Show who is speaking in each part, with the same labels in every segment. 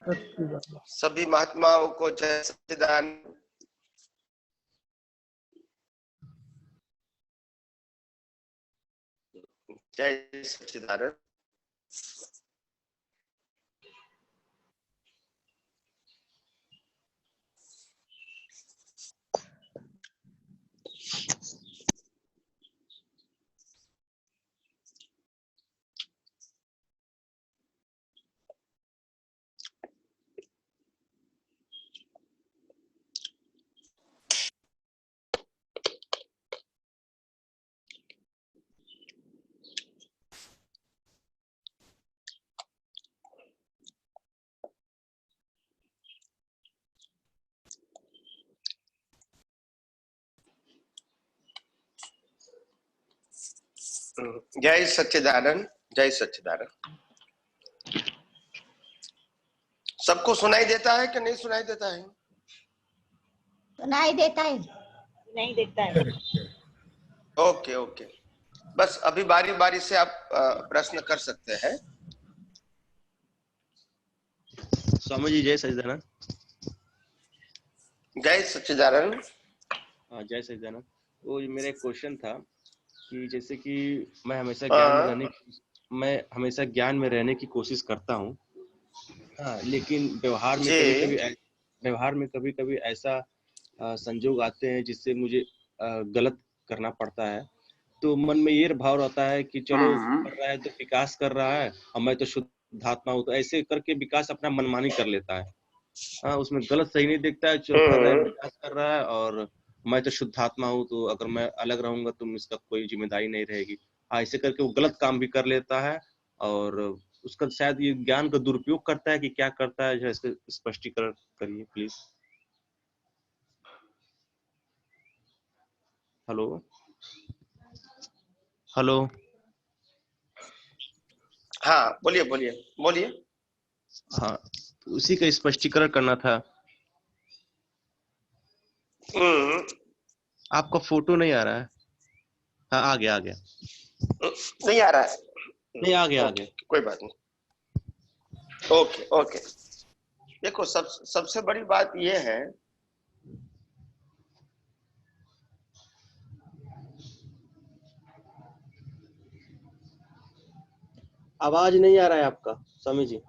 Speaker 1: सभी महात्माओं को जय सच्चिदानंद। जय सच्चिदानंद। जय सच्चिदानंद। जय सच्चिदानंद। सबको सुनाई देता है कि नहीं सुनाई देता है?
Speaker 2: सुनाई देता है।
Speaker 3: नहीं देता है।
Speaker 1: ओके ओके, बस अभी बारी बारी से आप प्रश्न कर सकते हैं।
Speaker 4: स्वामी जी जय सच्चिदानंद।
Speaker 1: जय सच्चिदानंद।
Speaker 4: हाँ जय सच्चिदानंद। वो मेरा एक क्वेश्चन था कि जैसे कि मैं हमेशा ज्ञान में रहने की कोशिश करता हूँ, हाँ, लेकिन व्यवहार में कभी कभी ऐसा संजोग आते हैं जिससे मुझे गलत करना पड़ता है। तो मन में ये भाव रहता है कि चलो कर रहा है तो विकास कर रहा है और मैं तो शुद्धात्मा हूँ, तो ऐसे करके विकास अपना मनमानी कर लेता है। हाँ, उसमें गलत सही नहीं दिखता है, चल कर रहा है, विकास कर रहा है और मैं तो शुद्धात्मा हूँ, तो अगर मैं अलग रहूंगा तो इसका कोई जिम्मेदारी नहीं रहेगी। हाँ, ऐसे करके वो गलत काम भी कर लेता है और उसका शायद ये ज्ञान का दुरुपयोग करता है कि क्या करता है, इसका स्पष्टीकरण करिए प्लीज। Hello hello.
Speaker 1: हाँ बोलिए बोलिए बोलिए।
Speaker 4: हाँ, तो उसी का स्पष्टीकरण करना था। आपका फोटो नहीं आ रहा है। हाँ आ गया
Speaker 1: नहीं आ रहा है?
Speaker 4: नहीं आ गया
Speaker 1: कोई बात नहीं। ओके ओके, देखो सबसे बड़ी बात यह है,
Speaker 4: आवाज नहीं आ रहा है आपका स्वामी जी,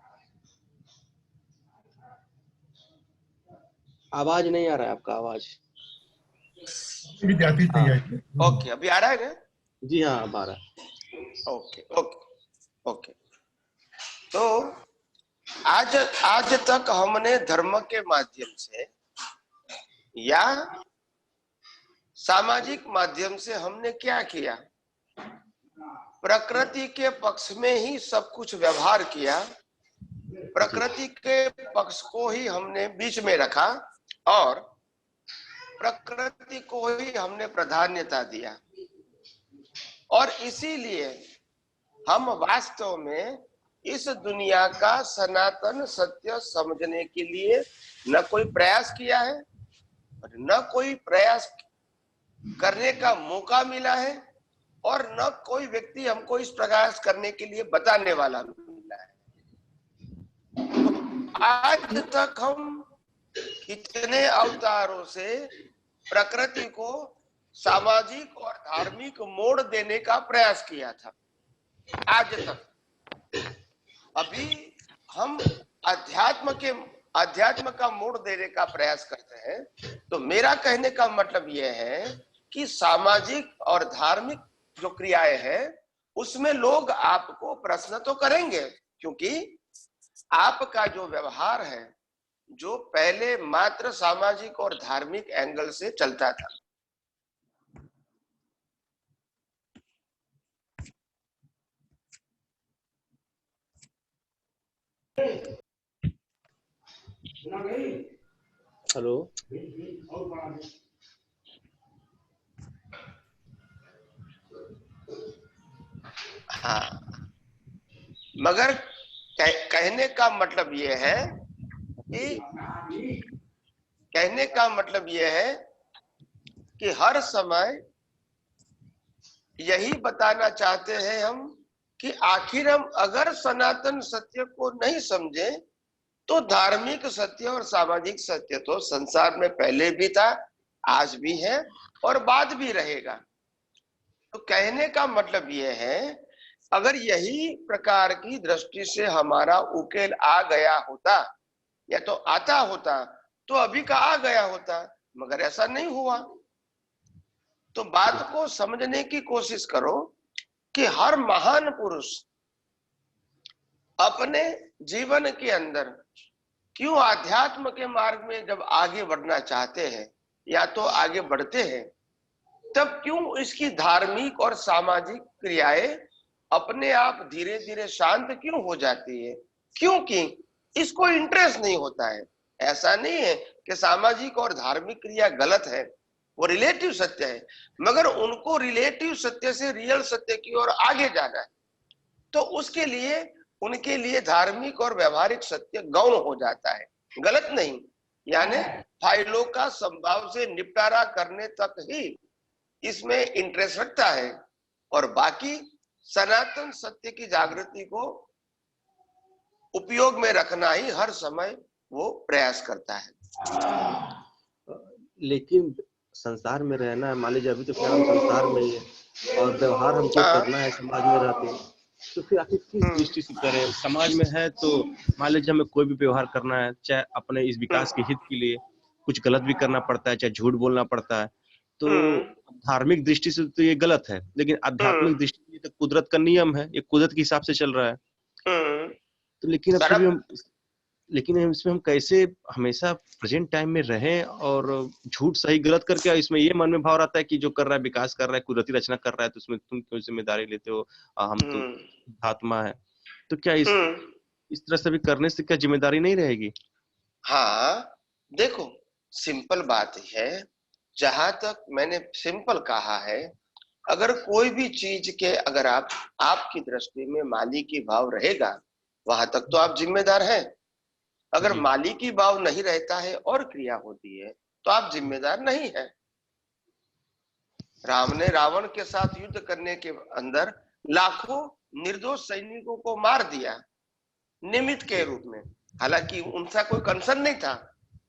Speaker 4: आवाज नहीं आ रहा है आपका आवाज।
Speaker 1: ओके अभी आ रहा है ना?
Speaker 4: जी हाँ अब आ रहा है।
Speaker 1: Okay okay okay. तो आज तक हमने धर्म के माध्यम से या सामाजिक माध्यम से हमने क्या किया? प्रकृति के पक्ष में ही सब कुछ व्यवहार किया, प्रकृति के पक्ष को ही हमने बीच में रखा और प्रकृति को ही हमने प्राधान्यता दिया। और इसीलिए हम वास्तव में इस दुनिया का सनातन सत्य समझने के लिए न कोई प्रयास किया है, न कोई प्रयास करने का मौका मिला है और न कोई व्यक्ति हमको इस प्रयास करने के लिए बताने वाला मिला है। तो आज तक हम कितने अवतारों से प्रकृति को सामाजिक और धार्मिक मोड़ देने का प्रयास किया था। आज तक अभी हम अध्यात्म का मोड़ देने का प्रयास करते हैं। तो मेरा कहने का मतलब यह है कि सामाजिक और धार्मिक जो क्रियाएं हैं उसमें लोग आपको प्रश्न तो करेंगे, क्योंकि आपका जो व्यवहार है जो पहले मात्र सामाजिक और धार्मिक एंगल से चलता था।
Speaker 4: हेलो
Speaker 1: हाँ, मगर कहने का मतलब यह है कि हर समय यही बताना चाहते हैं हम कि आखिर हम अगर सनातन सत्य को नहीं समझे तो धार्मिक सत्य और सामाजिक सत्य तो संसार में पहले भी था, आज भी है और बाद भी रहेगा। तो कहने का मतलब यह है, अगर यही प्रकार की दृष्टि से हमारा उकेल आ गया होता या तो आता होता तो अभी का आ गया होता, मगर ऐसा नहीं हुआ। तो बात को समझने की कोशिश करो कि हर महान पुरुष अपने जीवन के अंदर क्यों अध्यात्म के मार्ग में जब आगे बढ़ना चाहते हैं या तो आगे बढ़ते हैं, तब क्यों इसकी धार्मिक और सामाजिक क्रियाएं अपने आप धीरे धीरे शांत क्यों हो जाती है? क्योंकि इसको इंटरेस्ट नहीं होता है। ऐसा नहीं है कि सामाजिक और धार्मिक क्रिया गलत है, वो रिलेटिव सत्य है, मगर उनको रिलेटिव सत्य से रियल सत्य की ओर आगे जाना है। तो उसके लिए उनके लिए धार्मिक और व्यवहारिक सत्य गौण हो जाता है, गलत नहीं। यानी फाइलों का संभाव से निपटारा करने तक ही इसमें इंटरेस्ट रखता है और बाकी सनातन सत्य की जागृति को उपयोग में रखना ही हर समय वो प्रयास करता है।
Speaker 4: लेकिन संसार में रहना है, मान लीजिए अभी तो फिर हम संसार में ही है और व्यवहार हमको करना है, समाज में रहते हैं, तो फिर आखिर किस दृष्टि से करें? समाज में है तो मान लीजिए हमें कोई भी व्यवहार करना है, चाहे अपने इस विकास के हित के लिए कुछ गलत भी करना पड़ता है, चाहे झूठ बोलना पड़ता है, तो धार्मिक दृष्टि से तो ये गलत है, लेकिन आध्यात्मिक दृष्टि से तो कुदरत का नियम है, ये कुदरत के हिसाब से चल रहा है। तो लेकिन अब फिर हम इसमें हम कैसे हमेशा प्रेजेंट टाइम में रहें और झूठ सही गलत करके, इसमें ये मन में भाव रहता है कि जो कर रहा है विकास कर रहा है, कुदरती रचना कर रहा है, तो उसमें तुम क्यों जिम्मेदारी लेते हो, हम तो आत्मा है। तो क्या इस तरह से भी करने से क्या जिम्मेदारी नहीं रहेगी?
Speaker 1: हाँ देखो, सिंपल बात है, जहां तक मैंने सिंपल कहा है, अगर कोई भी चीज के अगर आपकी दृष्टि में मालिकी भाव रहेगा, वहां तक तो आप जिम्मेदार हैं। अगर मालिकी भाव नहीं रहता है और क्रिया होती है तो आप जिम्मेदार नहीं है। राम ने रावण के साथ युद्ध करने के अंदर लाखों निर्दोष सैनिकों को मार दिया निमित्त के रूप में, हालांकि उनका कोई कंसर्न नहीं था,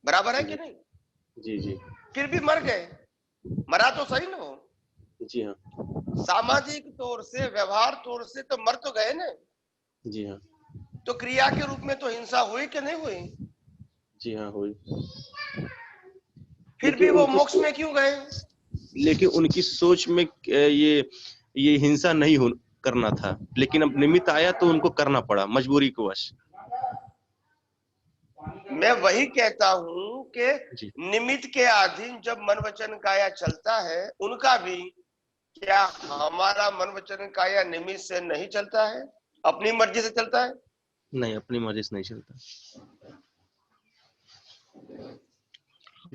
Speaker 1: बराबर है कि नहीं?
Speaker 4: जी जी।
Speaker 1: फिर भी मर गए, मरा तो सही ना हो।
Speaker 4: जी हाँ।
Speaker 1: सामाजिक तौर से, व्यवहार तौर से तो मर तो गए ना।
Speaker 4: जी हाँ।
Speaker 1: तो क्रिया के रूप में तो हिंसा हुई कि नहीं हुई?
Speaker 4: जी हाँ हुई।
Speaker 1: फिर भी वो मोक्ष में क्यों गए?
Speaker 4: लेकिन उनकी सोच में ये हिंसा नहीं करना था, लेकिन अब निमित्त आया तो उनको करना पड़ा मजबूरी को वश।
Speaker 1: मैं वही कहता हूं कि निमित्त के अधीन जब मन वचन काया चलता है, उनका भी क्या हमारा मन वचन काया निमित्त से नहीं चलता है, अपनी मर्जी से चलता है?
Speaker 4: नहीं, अपनी मर्जी से नहीं चलता।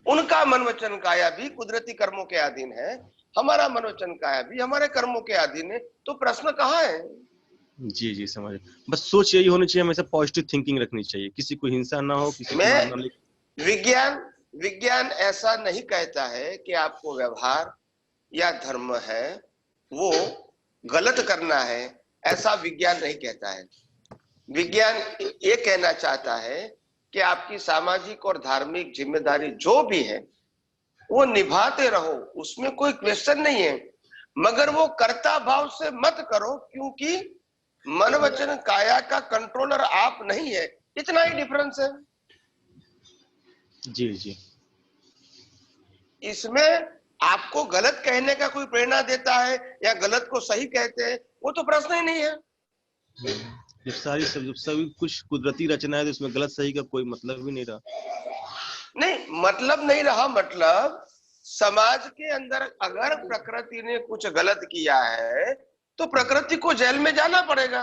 Speaker 1: उनका मन वचन काया भी कुदरती कर्मों के अधीन है, हमारा मन वचन काया भी हमारे कर्मों के अधीन है। तो प्रश्न कहाँ है?
Speaker 4: जी जी समझ, बस सोच यही होनी चाहिए, हमेशा पॉजिटिव थिंकिंग रखनी चाहिए, किसी को हिंसा ना हो, किसी को
Speaker 1: विज्ञान ऐसा नहीं कहता है कि आपको व्यवहार या धर्म है वो गलत करना है, ऐसा विज्ञान नहीं कहता है। विज्ञान ये कहना चाहता है कि आपकी सामाजिक और धार्मिक जिम्मेदारी जो भी है वो निभाते रहो, उसमें कोई क्वेश्चन नहीं है, मगर वो कर्ता भाव से मत करो, क्योंकि मन वचन काया का कंट्रोलर आप नहीं है। इतना ही डिफरेंस है।
Speaker 4: जी जी।
Speaker 1: इसमें आपको गलत कहने का कोई प्रेरणा देता है या गलत को सही कहते हैं, वो तो प्रश्न ही नहीं है।
Speaker 4: जब सभी कुछ कुदरती रचना है तो उसमें गलत सही का कोई मतलब भी नहीं रहा।
Speaker 1: नहीं मतलब नहीं रहा, मतलब समाज के अंदर अगर प्रकृति ने कुछ गलत किया है तो प्रकृति को जेल में जाना पड़ेगा।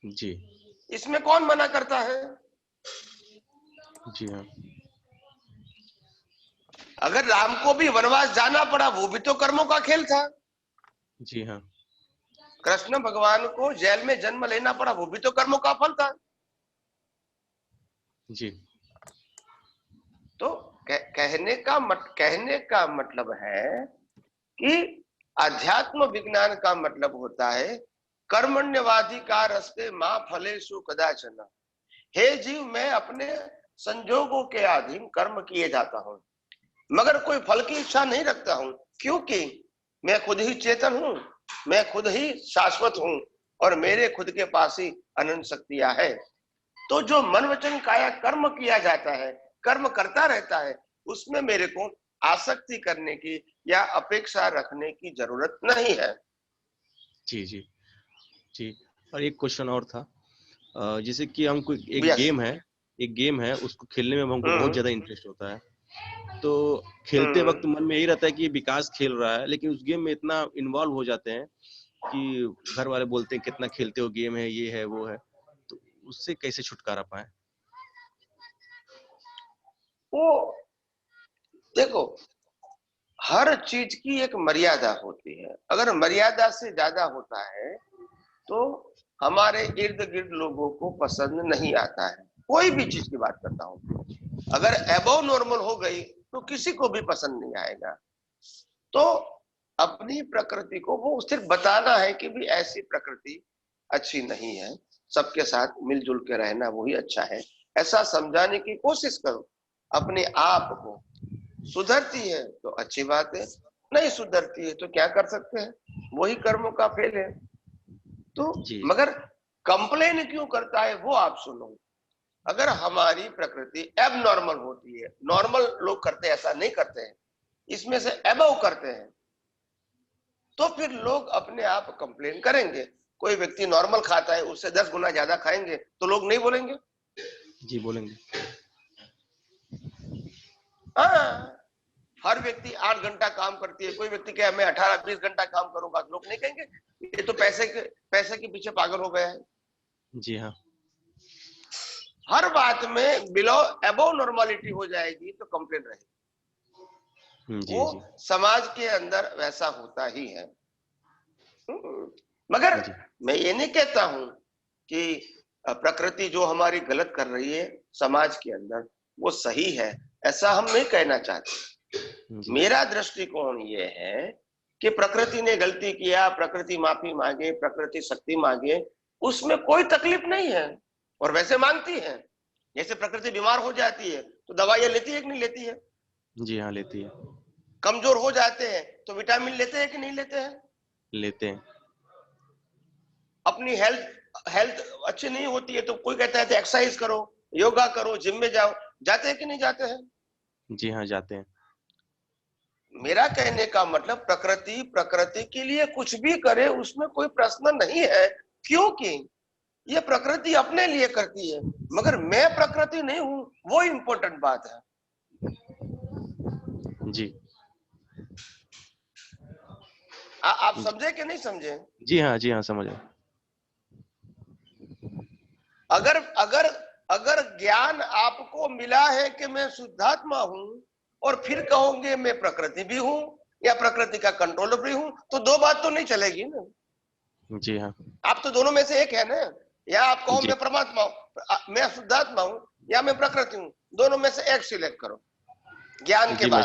Speaker 4: जी।
Speaker 1: इसमें कौन मना करता है?
Speaker 4: जी हाँ।
Speaker 1: अगर राम को भी वनवास जाना पड़ा, वो भी तो कर्मों का खेल था।
Speaker 4: जी हाँ।
Speaker 1: कृष्ण भगवान को जेल में जन्म लेना पड़ा, वो भी तो कर्मों का फल था।
Speaker 4: जी।
Speaker 1: तो कहने का मतलब है कि अध्यात्म विज्ञान का मतलब होता है कर्मण्यवाधिकार अस्ते मां फलेषु कदाचन। हे जीव, मैं अपने संजोगों के अधीन कर्म किए जाता हूं, मगर कोई फल की इच्छा नहीं रखता हूं, क्योंकि मैं खुद ही चेतन हूं, मैं खुद ही शाश्वत हूं और मेरे खुद के पास ही अनंत शक्तियां है। तो जो मन वचन काया कर्म किया जाता है, कर्म करता रहता है, उसमें मेरे को आसक्ति करने की या अपेक्षा रखने की जरूरत नहीं है।
Speaker 4: जी जी जी। और एक क्वेश्चन और था, जैसे कि हमको
Speaker 1: यस।
Speaker 4: एक गेम है, उसको खेलने में हमको बहुत ज्यादा इंटरेस्ट होता है। तो खेलते वक्त मन में यही रहता है कि विकास खेल रहा है, लेकिन उस गेम में इतना इन्वॉल्व हो जाते हैं कि घर वाले बोलते हैं कितना खेलते हो, गेम है, ये है, वो है। तो उससे कैसे छुटकारा पाए?
Speaker 1: वो देखो, हर चीज की एक मर्यादा होती है। अगर मर्यादा से ज्यादा होता है तो हमारे इर्द गिर्द लोगों को पसंद नहीं आता है। कोई भी चीज की बात करता हूं, अगर एबव नॉर्मल हो गई तो किसी को भी पसंद नहीं आएगा। तो अपनी प्रकृति को वो सिर्फ बताना है कि भी ऐसी प्रकृति अच्छी नहीं है, सबके साथ मिलजुल के रहना वही अच्छा है, ऐसा समझाने की कोशिश करो। अपने आप को सुधरती है तो अच्छी बात है, नहीं सुधरती है तो क्या कर सकते हैं, वही कर्मों का फेल है। तो
Speaker 4: जी
Speaker 1: मगर कंप्लेन क्यों करता है वो आप सुनो। अगर हमारी प्रकृति एब नॉर्मल होती है, नॉर्मल लोग करते हैं ऐसा नहीं करते हैं, इसमें से एबव करते हैं, तो फिर लोग अपने आप कंप्लेन करेंगे। कोई व्यक्ति नॉर्मल खाता है, उससे 10 गुना ज्यादा खाएंगे तो लोग नहीं बोलेंगे?
Speaker 4: जी बोलेंगे।
Speaker 1: हाँ, हर व्यक्ति 8 घंटा काम करती है, कोई व्यक्ति क्या मैं 18-20 घंटा काम करूंगा, लोग नहीं कहेंगे ये तो पैसे के पीछे पागल हो गया है।
Speaker 4: जी हाँ।
Speaker 1: हर बात में बिलो एबो नॉर्मलिटी हो जाएगी तो कंप्लेन रहेगी।
Speaker 4: जी
Speaker 1: वो
Speaker 4: जी
Speaker 1: समाज के अंदर वैसा होता ही है। मगर
Speaker 4: जी
Speaker 1: मैं ये नहीं कहता हूं कि प्रकृति जो हमारी गलत कर रही है समाज के अंदर वो सही है, ऐसा हम नहीं कहना चाहते।
Speaker 4: जी
Speaker 1: मेरा दृष्टिकोण ये है कि प्रकृति ने गलती किया, प्रकृति माफी मांगे, प्रकृति शक्ति मांगे, उसमें कोई तकलीफ नहीं है और वैसे मांगती है। जैसे प्रकृति बीमार हो जाती है तो दवाइयां लेती है कि नहीं लेती है?
Speaker 4: जी हाँ, लेती है।
Speaker 1: कमजोर हो जाते हैं तो विटामिन लेते हैं कि नहीं लेते हैं?
Speaker 4: लेते हैं।
Speaker 1: अपनी हेल्थ अच्छी नहीं होती है तो कोई कहता है तो एक्सरसाइज करो, योगा करो, जिम में जाओ, जाते हैं कि नहीं जाते हैं?
Speaker 4: जी हाँ, जाते हैं।
Speaker 1: मेरा कहने का मतलब प्रकृति के लिए कुछ भी करे उसमें कोई प्रश्न नहीं है, क्योंकि ये प्रकृति अपने लिए करती है, मगर मैं प्रकृति नहीं हूं, वो इंपॉर्टेंट बात है।
Speaker 4: जी
Speaker 1: आप समझे कि नहीं समझे?
Speaker 4: जी हाँ, जी हाँ, समझ आया।
Speaker 1: अगर अगर अगर ज्ञान आपको मिला है कि मैं शुद्धात्मा हूं और फिर कहोगे मैं प्रकृति भी हूं या प्रकृति का कंट्रोलर भी हूं, तो दो बात तो नहीं चलेगी ना।
Speaker 4: जी हाँ।
Speaker 1: आप तो दोनों में से एक है ना, या आप कहो
Speaker 4: जी
Speaker 1: मैं परमात्मा हूं, मैं शुद्धात्मा हूं या मैं प्रकृति हूं, दोनों में से एक सिलेक्ट करो ज्ञान के बाद।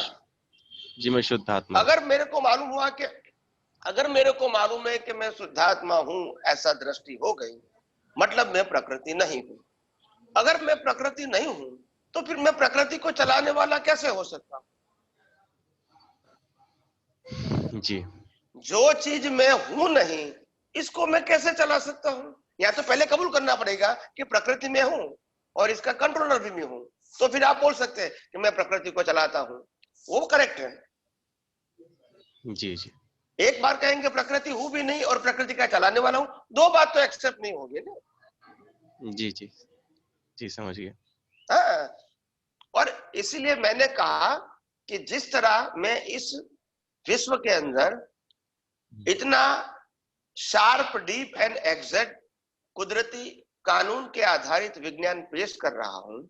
Speaker 4: जी मैं शुद्ध आत्मा हूँ।
Speaker 1: अगर मेरे को मालूम हुआ कि अगर मेरे को मालूम है कि मैं शुद्धात्मा हूं, ऐसा दृष्टि हो गई, मतलब मैं प्रकृति नहीं हूं। अगर मैं प्रकृति नहीं हूं तो फिर मैं प्रकृति को चलाने वाला कैसे हो सकता हूं?
Speaker 4: जी
Speaker 1: जो चीज मैं हूं नहीं, इसको मैं कैसे चला सकता हूं? या तो पहले कबूल करना पड़ेगा कि प्रकृति में हूं और इसका कंट्रोलर भी मैं हूं, तो फिर आप बोल सकते हैं कि मैं प्रकृति को चलाता हूं, वो करेक्ट है।
Speaker 4: जी जी
Speaker 1: एक बार कहेंगे प्रकृति हूं भी नहीं और प्रकृति का चलाने वाला हूं, दो बात तो एक्सेप्ट नहीं होगी ना।
Speaker 4: जी जी जी, समझ गया।
Speaker 1: हाँ, और इसीलिए मैंने कहा कि जिस तरह मैं इस विश्व के अंदर इतना शार्प, डीप एंड एग्जैक्ट कुदरती कानून के आधारित विज्ञान पेश कर रहा हूं,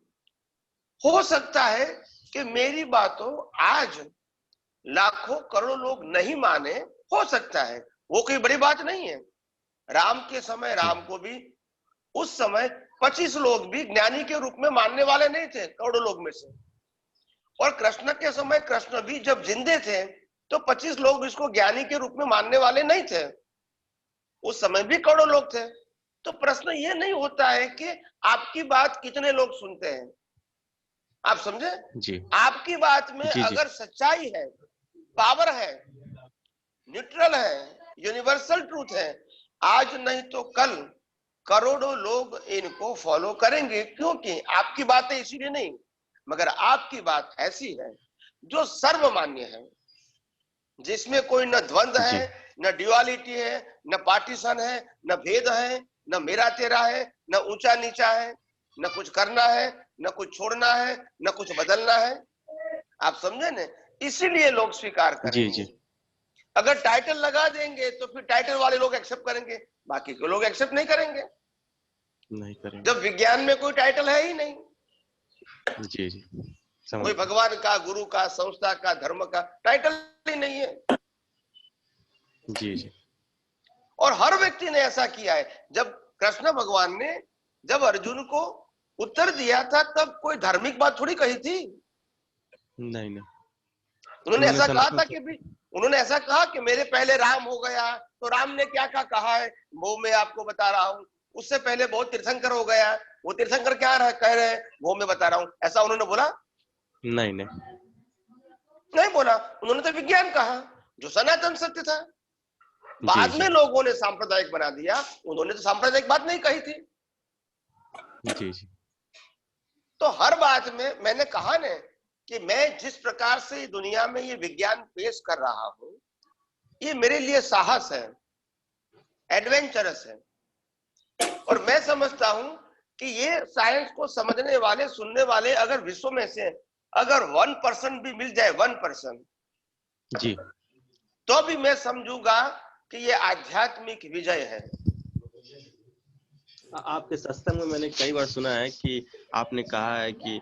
Speaker 1: हो सकता है कि मेरी बातों आज लाखों करोड़ों लोग नहीं माने, हो सकता है, वो कोई बड़ी बात नहीं है। राम के समय राम को भी उस समय 25 लोग भी ज्ञानी के रूप में मानने वाले नहीं थे करोड़ों लोग में से, और कृष्ण के समय कृष्ण भी जब जिंदे थे तो 25 लोग इसको ज्ञानी के रूप में मानने वाले नहीं थे, उस समय भी करोड़ों लोग थे। तो प्रश्न ये नहीं होता है कि आपकी बात कितने लोग सुनते हैं, आप समझे?
Speaker 4: जी
Speaker 1: आपकी बात में
Speaker 4: जी जी
Speaker 1: अगर सच्चाई है, पावर है, न्यूट्रल है, यूनिवर्सल ट्रूथ है, आज नहीं तो कल करोड़ों लोग इनको फॉलो करेंगे। क्योंकि आपकी बातें इसीलिए नहीं, मगर आपकी बात ऐसी है जो सर्वमान्य है, जिसमें कोई न द्वंद्व
Speaker 4: जी
Speaker 1: है, न ड्युअलिटी है, न पार्टीशन है, न भेद है, न मेरा तेरा है, न ऊंचा नीचा है, न कुछ करना है, न कुछ छोड़ना है, न कुछ बदलना है। आप समझे न? इसीलिए लोग स्वीकार
Speaker 4: जी
Speaker 1: करेंगे।
Speaker 4: जी
Speaker 1: अगर टाइटल लगा देंगे तो फिर टाइटल वाले लोग एक्सेप्ट करेंगे, बाकी के लोग एक्सेप्ट नहीं करेंगे।
Speaker 4: नहीं करेंगे।
Speaker 1: जब विज्ञान में कोई टाइटल है ही नहीं,
Speaker 4: जी जी समझ
Speaker 1: कोई
Speaker 4: गया।
Speaker 1: भगवान का, गुरु का, संस्था का, धर्म का टाइटल ही नहीं है।
Speaker 4: जी जी
Speaker 1: और हर व्यक्ति ने ऐसा किया है। जब कृष्ण भगवान ने जब अर्जुन को उत्तर दिया था, तब कोई धार्मिक बात थोड़ी कही थी।
Speaker 4: नहीं नहीं
Speaker 1: उन्होंने
Speaker 4: उन्होंने
Speaker 1: ऐसा कहा
Speaker 4: सनातन
Speaker 1: था कि भी, उन्होंने ऐसा कहा कि मेरे पहले राम हो गया, तो राम ने क्या क्या कहा है वो मैं आपको बता रहा हूँ। उससे पहले बहुत तीर्थंकर हो गया, वो तीर्थंकर क्या कह रहे हैं वो मैं बता रहा हूँ। ऐसा उन्होंने बोला?
Speaker 4: नहीं नहीं
Speaker 1: नहीं बोला। उन्होंने तो विज्ञान कहा, जो सनातन सत्य था।
Speaker 4: जी
Speaker 1: बाद
Speaker 4: जी
Speaker 1: में लोगों ने सांप्रदायिक बना दिया, उन्होंने तो सांप्रदायिक बात नहीं कही थी।
Speaker 4: जी जी
Speaker 1: तो हर बात में मैंने कहा ना कि मैं जिस प्रकार से दुनिया में ये विज्ञान पेश कर रहा हूं, ये मेरे लिए साहस है, एडवेंचरस है। और मैं समझता हूं कि ये साइंस को समझने वाले, सुनने वाले अगर विश्व में से अगर 1% भी मिल जाए, 1%,
Speaker 4: जी
Speaker 1: तो भी मैं समझूंगा कि ये आध्यात्मिक विजय है।
Speaker 4: आपके सत्संग में मैंने कई बार सुना है कि आपने कहा है कि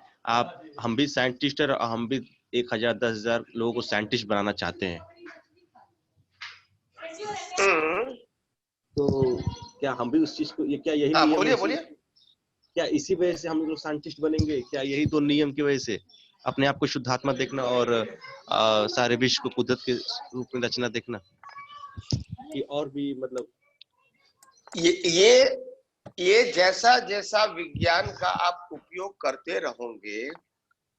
Speaker 4: हम भी साइंटिस्ट है और हम भी 1000 10,000 लोगों को साइंटिस्ट बनाना चाहते हैं। तो क्या हम भी उस चीज को, ये क्या यही
Speaker 1: हाँ,
Speaker 4: नियम है
Speaker 1: बोलिए बोलिए।
Speaker 4: क्या इसी वजह से हम लोग साइंटिस्ट बनेंगे? क्या यही दो नियम की वजह से, अपने आप को शुद्धात्मा देखना और सारे विश्व को कुदरत के रूप में रचना देखना, कि और भी मतलब
Speaker 1: ये जैसा जैसा विज्ञान का आप उपयोग करते रहोगे,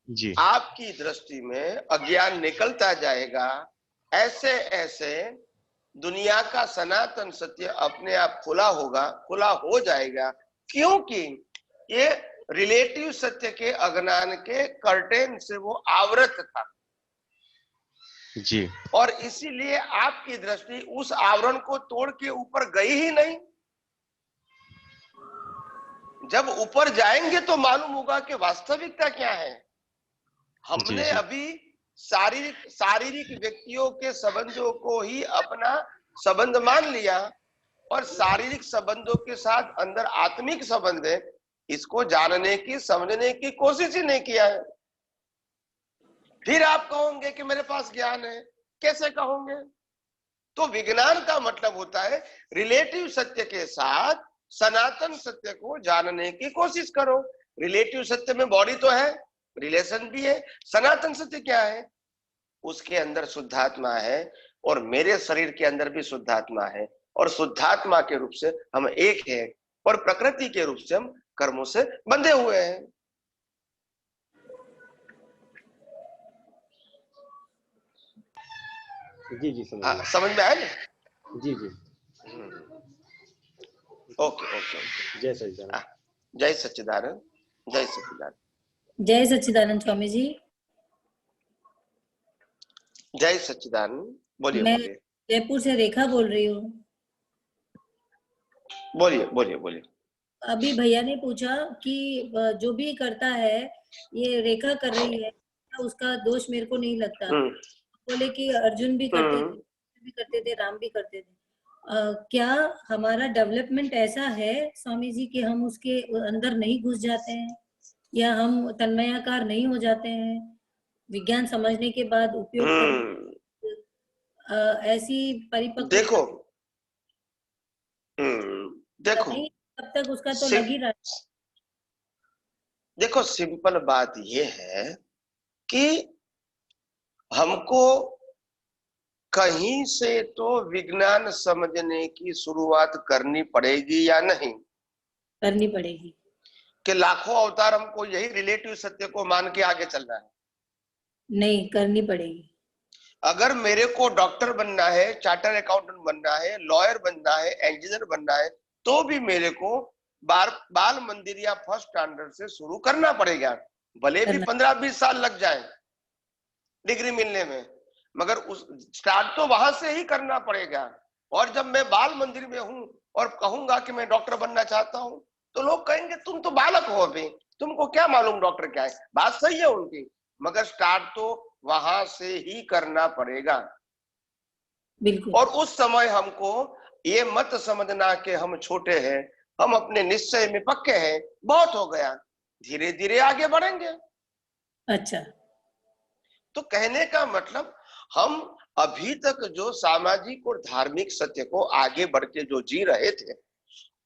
Speaker 4: जी
Speaker 1: आपकी दृष्टि में अज्ञान निकलता जाएगा। ऐसे ऐसे दुनिया का सनातन सत्य अपने आप खुला होगा, खुला हो जाएगा। क्योंकि ये रिलेटिव सत्य के अज्ञान के कर्टेन से वो आवृत था,
Speaker 4: जी
Speaker 1: और इसीलिए आपकी दृष्टि उस आवरण को तोड़ के ऊपर गई ही नहीं। जब ऊपर जाएंगे तो मालूम होगा कि वास्तविकता क्या है।
Speaker 4: जी
Speaker 1: हमने
Speaker 4: जी
Speaker 1: अभी शारीरिक व्यक्तियों के संबंधों को ही अपना संबंध मान लिया, और शारीरिक संबंधों के साथ अंदर आत्मिक संबंध है, इसको जानने की, समझने की कोशिश ही नहीं किया है। फिर आप कहोगे कि मेरे पास ज्ञान है, कैसे कहोगे? तो विज्ञान का मतलब होता है रिलेटिव सत्य के साथ सनातन सत्य को जानने की कोशिश करो। रिलेटिव सत्य में बॉडी तो है, रिलेशन भी है। सनातन सत्य क्या है? उसके अंदर शुद्धात्मा है, और मेरे शरीर के अंदर भी शुद्धात्मा है, और शुद्धात्मा के रूप से हम एक हैं, और प्रकृति के रूप से हम कर्मों से बंधे हुए हैं।
Speaker 4: जी जी समझ
Speaker 1: समझ में आया ना?
Speaker 4: जी जी
Speaker 1: ओके ओके ओके।
Speaker 4: जय सच्चिदानंद।
Speaker 1: जय सच्चिदानंद, जय सच्चिदानंद,
Speaker 3: जय सच्चिदानंद स्वामी जी।
Speaker 1: जय सच्चिदानंद। बोलिए
Speaker 3: मैं
Speaker 1: बोलिए
Speaker 3: जयपुर से रेखा बोल रही हूँ।
Speaker 1: बोलिए बोलिए बोलिए।
Speaker 3: अभी भैया ने पूछा कि जो भी करता है, ये रेखा कर रही है, उसका दोष मेरे को नहीं लगता। बोले कि अर्जुन भी करते थे, राम भी करते थे। क्या हमारा डेवलपमेंट ऐसा है स्वामी जी कि हम उसके अंदर नहीं घुस जाते हैं, या हम तन्मयाकार नहीं हो जाते हैं विज्ञान समझने के बाद, उपयोग करने ऐसी परिपक्व?
Speaker 1: देखो
Speaker 3: नहीं, तब तक उसका तो लग ही रहा है।
Speaker 1: देखो सिंपल बात ये है कि हमको कहीं से तो विज्ञान समझने की शुरुआत करनी पड़ेगी या नहीं?
Speaker 3: करनी पड़ेगी
Speaker 1: कि लाखों अवतार हमको यही रिलेटिव सत्य को मान के आगे चलना है?
Speaker 3: नहीं, करनी पड़ेगी।
Speaker 1: अगर मेरे को डॉक्टर बनना है, चार्टर अकाउंटेंट बनना है, लॉयर बनना है, इंजीनियर बनना है, तो भी मेरे को बाल मंदिर या फर्स्ट स्टैंडर्ड से शुरू करना पड़ेगा, भले भी 15-20 साल लग जाए डिग्री मिलने में, मगर उस स्टार्ट तो वहां से ही करना पड़ेगा। और जब मैं बाल मंदिर में हूं और कहूंगा कि मैं डॉक्टर बनना चाहता हूं, तो लोग कहेंगे तुम तो बालक हो अभी, तुमको क्या मालूम डॉक्टर क्या है। बात सही है उनकी, मगर स्टार्ट तो वहां से ही करना पड़ेगा।
Speaker 3: बिल्कुल।
Speaker 1: और उस समय हमको ये मत समझना कि हम छोटे हैं, हम अपने निश्चय में पक्के हैं, बहुत हो गया, धीरे धीरे आगे बढ़ेंगे।
Speaker 3: अच्छा,
Speaker 1: तो कहने का मतलब हम अभी तक जो सामाजिक और धार्मिक सत्य को आगे बढ़ के जो जी रहे थे,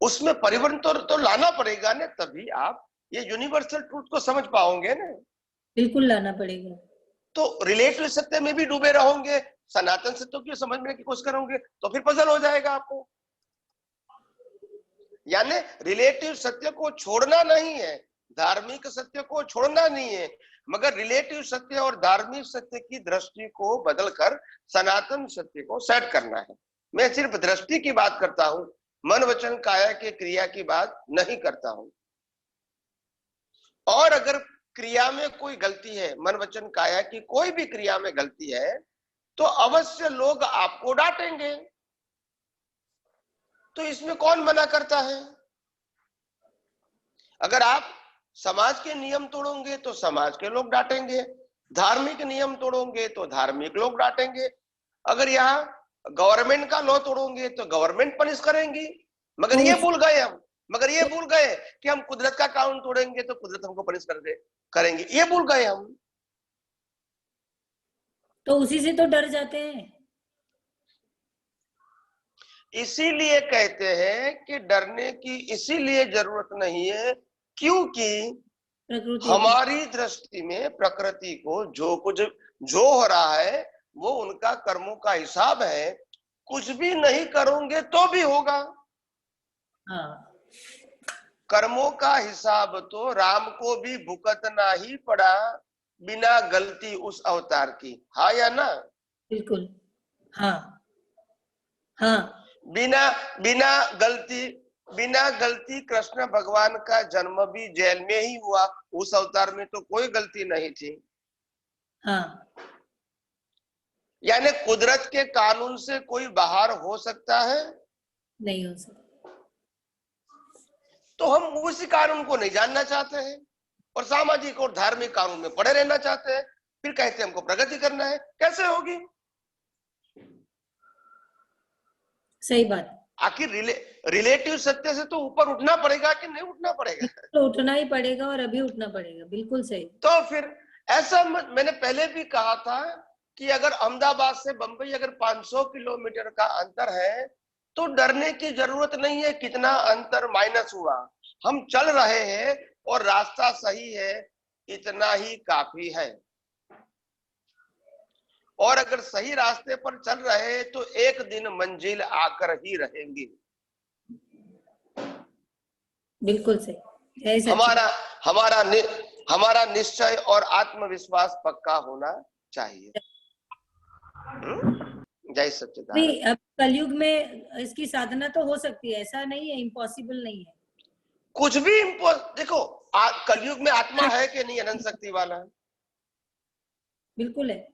Speaker 1: उसमें परिवर्तन तो लाना पड़ेगा ना, तभी आप ये यूनिवर्सल ट्रूथ को समझ पाओगे ना।
Speaker 3: बिल्कुल लाना पड़ेगा।
Speaker 1: तो रिलेटिव सत्य में भी डूबे रहोगे, सनातन सत्य को समझने की कोशिश करोगे, तो फिर पजल हो जाएगा आपको। यानी रिलेटिव सत्य को छोड़ना नहीं है, धार्मिक सत्य को छोड़ना नहीं है, मगर रिलेटिव सत्य और धार्मिक सत्य की दृष्टि को बदलकर सनातन सत्य को सेट करना है। मैं सिर्फ दृष्टि की बात करता हूं, मन वचन काया के क्रिया की बात नहीं करता हूं। और अगर क्रिया में कोई गलती है, मन वचन काया की कोई भी क्रिया में गलती है, तो अवश्य लोग आपको डांटेंगे। तो इसमें कौन मना करता है? अगर आप समाज के नियम तोड़ोगे तो समाज के लोग डांटेंगे, धार्मिक नियम तोड़ोगे तो धार्मिक लोग डांटेंगे, अगर यहाँ गवर्नमेंट का लॉ तोड़ोगे तो गवर्नमेंट पनिश करेंगी। मगर ये भूल गए कि हम कुदरत का कानून तोड़ेंगे तो कुदरत हमको पनिश करेंगे, ये भूल गए हम।
Speaker 3: तो उसी से तो डर जाते हैं।
Speaker 1: इसीलिए कहते हैं कि डरने की इसीलिए जरूरत नहीं है, क्योंकि हमारी दृष्टि में प्रकृति को जो कुछ जो हो रहा है वो उनका कर्मों का हिसाब है, कुछ भी नहीं करोगे तो भी होगा।
Speaker 3: हाँ।
Speaker 1: कर्मों का हिसाब तो राम को भी भुगतना ही पड़ा, बिना गलती उस अवतार की, हाँ या ना?
Speaker 3: बिल्कुल, हाँ हाँ।
Speaker 1: बिना गलती कृष्ण भगवान का जन्म भी जेल में ही हुआ, उस अवतार में तो कोई गलती नहीं थी।
Speaker 3: हाँ।
Speaker 1: यानी कुदरत के कानून से कोई बाहर हो सकता है?
Speaker 3: नहीं हो सकता।
Speaker 1: तो हम उसी कानून को नहीं जानना चाहते हैं और सामाजिक और धार्मिक कानून में पड़े रहना चाहते हैं, फिर कहते हैं हमको प्रगति करना है। कैसे होगी?
Speaker 3: सही बात। आखिर
Speaker 1: रिलेटिव सत्य से तो ऊपर उठना पड़ेगा कि नहीं उठना पड़ेगा?
Speaker 3: तो उठना ही पड़ेगा और अभी उठना पड़ेगा। बिल्कुल सही।
Speaker 1: तो फिर ऐसा मैंने पहले भी कहा था कि अगर अहमदाबाद से बंबई अगर 500 किलोमीटर का अंतर है तो डरने की जरूरत नहीं है कितना अंतर माइनस हुआ, हम चल रहे हैं और रास्ता सही है, इतना ही काफी है। और अगर सही रास्ते पर चल रहे हैं तो एक दिन मंजिल आकर ही रहेंगी।
Speaker 3: बिल्कुल सही।
Speaker 1: हमारा निश्चय और आत्मविश्वास पक्का होना चाहिए। जय सच्चिदानंद।
Speaker 3: अब कलयुग में इसकी साधना तो हो सकती है, ऐसा नहीं है, इम्पॉसिबल नहीं है
Speaker 1: कुछ भी। देखो कलयुग में आत्मा है कि नहीं अनंत शक्ति वाला?
Speaker 3: बिल्कुल है।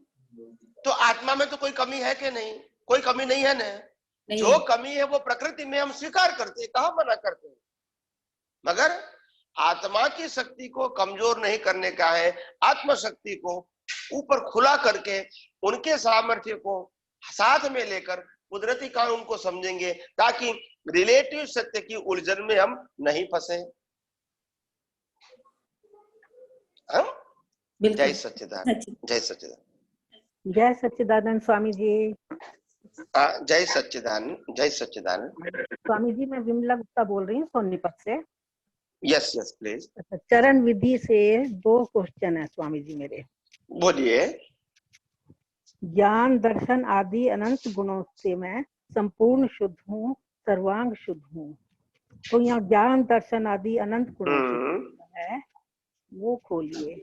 Speaker 1: तो आत्मा में तो कोई कमी है कि नहीं? कोई कमी नहीं है ना। जो कमी है वो प्रकृति में हम स्वीकार करते हैं, कहाँ मना करते हैं, मगर आत्मा की शक्ति को कमजोर नहीं करने का है, आत्म शक्ति को ऊपर खुला करके उनके सामर्थ्य को साथ में लेकर कुदरती कानून को समझेंगे, ताकि रिलेटिव सत्य की उलझन में हम नहीं फंसे। हम जय सच्चिदानंद। जय सच्चिदानंद।
Speaker 5: जय सच्चिदानंद स्वामी जी।
Speaker 1: जय सच्चिदानंद। जय सच्चिदानंद।
Speaker 5: स्वामी जी मैं विमला गुप्ता बोल रही हूँ सोनीपत से।
Speaker 1: Yes yes please.
Speaker 5: चरण विधि से 2 क्वेश्चन है स्वामी जी मेरे।
Speaker 1: बोलिए।
Speaker 5: ज्ञान दर्शन आदि अनंत गुणों से मैं संपूर्ण शुद्ध हूँ, सर्वांग शुद्ध हूँ। तो यहाँ ज्ञान दर्शन आदि अनंत गुणों से है, वो खोलिए।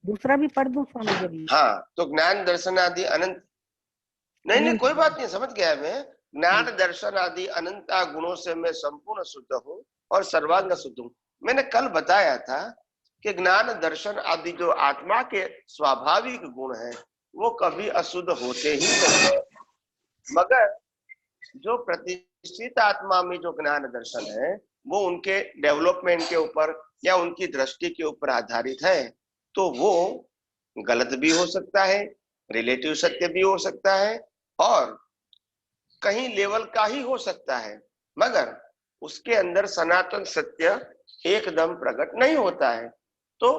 Speaker 5: दूसरा भी पढ़ दूं स्वामी जी अभी?
Speaker 1: हाँ, तो ज्ञान दर्शन आदि अनंत, नहीं कोई बात नहीं, समझ गया मैं। ज्ञान दर्शन आदि अनंत गुणों से मैं संपूर्ण शुद्ध हूँ और सर्वांग शुद्ध हूँ। मैंने कल बताया था कि ज्ञान दर्शन आदि जो आत्मा के स्वाभाविक गुण हैं वो कभी अशुद्ध होते ही नहीं, मगर जो प्रतिष्ठित आत्मा में जो ज्ञान दर्शन है वो उनके डेवलपमेंट के ऊपर या उनकी दृष्टि के ऊपर आधारित है, तो वो गलत भी हो सकता है, रिलेटिव सत्य भी हो सकता है और कहीं लेवल का ही हो सकता है, मगर उसके अंदर सनातन सत्य एकदम प्रकट नहीं होता है। तो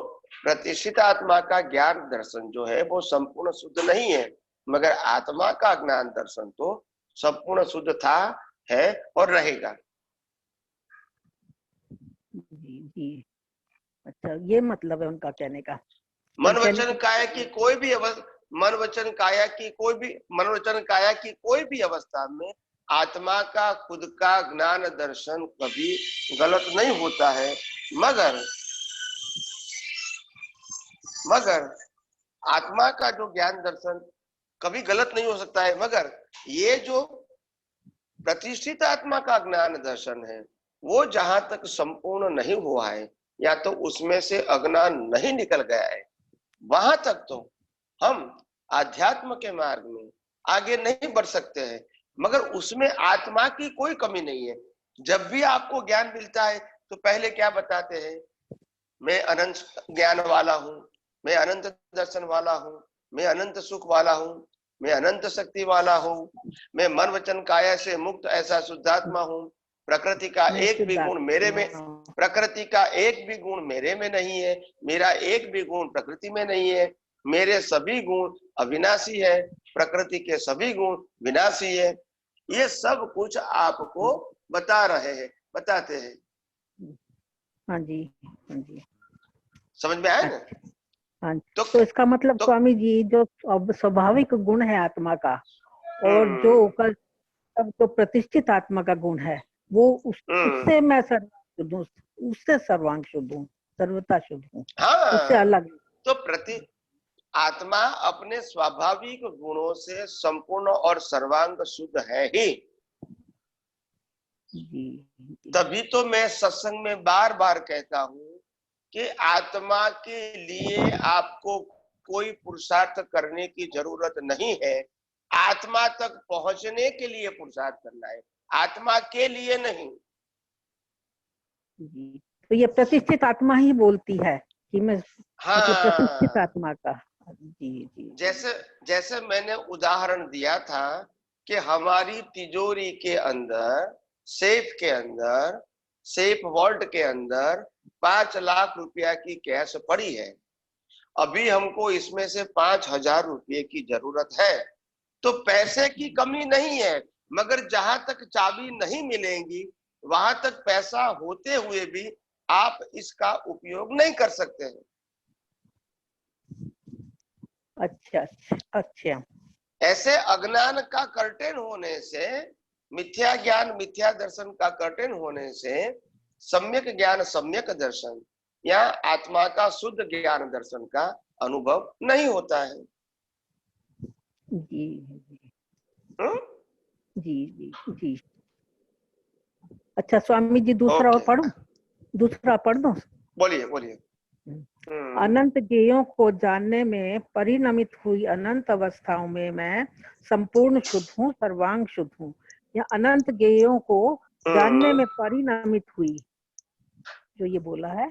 Speaker 1: प्रतिष्ठित आत्मा का ज्ञान दर्शन जो है वो संपूर्ण शुद्ध नहीं है, मगर आत्मा का ज्ञान दर्शन तो संपूर्ण शुद्ध था, है और रहेगा।
Speaker 5: जी जी, अच्छा ये मतलब है उनका कहने का।
Speaker 1: मन वचन काया की कोई भी मन वचन काया की कोई भी अवस्था में आत्मा का खुद का ज्ञान दर्शन कभी गलत नहीं होता है, मगर आत्मा का जो ज्ञान दर्शन कभी गलत नहीं हो सकता है, मगर ये जो प्रतिष्ठित आत्मा का ज्ञान दर्शन है वो जहां तक संपूर्ण नहीं हुआ है या तो उसमें से अज्ञान नहीं निकल गया है, वहां तक तो हम आध्यात्म के मार्ग में आगे नहीं बढ़ सकते हैं, मगर उसमें आत्मा की कोई कमी नहीं है। जब भी आपको ज्ञान मिलता है तो पहले क्या बताते हैं, मैं अनंत ज्ञान वाला हूँ, मैं अनंत दर्शन वाला हूँ, मैं अनंत सुख वाला हूँ, मैं अनंत शक्ति वाला हूँ, मैं मन वचन काया से मुक्त ऐसा शुद्धात्मा हूँ, प्रकृति का एक भी गुण मेरे में, प्रकृति का एक भी गुण मेरे में नहीं है, मेरा एक भी गुण प्रकृति में नहीं है, मेरे सभी गुण अविनाशी है, प्रकृति के सभी गुण विनाशी है। ये सब कुछ आपको बता रहे हैं, बताते हैं।
Speaker 5: हाँ जी, हाँ जी,
Speaker 1: समझ में आया ना?
Speaker 5: हाँ, तो इसका मतलब स्वामी जी जो स्वाभाविक गुण है आत्मा का और जो तो प्रतिष्ठित आत्मा का गुण है वो उससे मैं सर्वांग शुद्ध हूँ, उससे सर्वांग शुद्ध हूँ, सर्वता शुद्ध हूँ, उससे अलग।
Speaker 1: तो आत्मा अपने स्वाभाविक गुणों से संपूर्ण और सर्वांग शुद्ध है ही। तभी तो मैं सत्संग में बार बार कहता हूँ कि आत्मा के लिए आपको कोई पुरुषार्थ करने की जरूरत नहीं है, आत्मा तक पहुंचने के लिए पुरुषार्थ करना है, आत्मा के लिए नहीं।
Speaker 5: तो ये प्रतिष्ठित आत्मा ही बोलती है कि मैं
Speaker 1: मतलब
Speaker 5: प्रतिष्ठित आत्मा का। जी जी,
Speaker 1: जैसे मैंने उदाहरण दिया था कि हमारी तिजोरी के अंदर, सेफ वॉल्ट के अंदर 5 लाख रुपया की कैश पड़ी है, अभी हमको इसमें से 5,000 रुपये की जरूरत है, तो पैसे की कमी नहीं है, मगर जहां तक चाबी नहीं मिलेंगी वहां तक पैसा होते हुए भी आप इसका उपयोग नहीं कर सकते हैं।
Speaker 5: अच्छा अच्छा,
Speaker 1: ऐसे अज्ञान का कर्टेन होने से, मिथ्या ज्ञान मिथ्या दर्शन का कर्टेन होने से सम्यक ज्ञान सम्यक दर्शन या आत्मा का शुद्ध ज्ञान दर्शन का अनुभव नहीं होता है।
Speaker 5: जी जी जी जी, अच्छा स्वामी जी दूसरा और पढ़ूं? दूसरा पढ़ दो?
Speaker 1: बोलिए।
Speaker 5: अनंत ज्ञेयों को जानने में परिणमित हुई अनंत अवस्थाओं में मैं संपूर्ण शुद्ध हूँ, सर्वांग शुद्ध हूँ। या अनंत ज्ञेयों को जानने में परिणमित हुई, जो ये बोला है,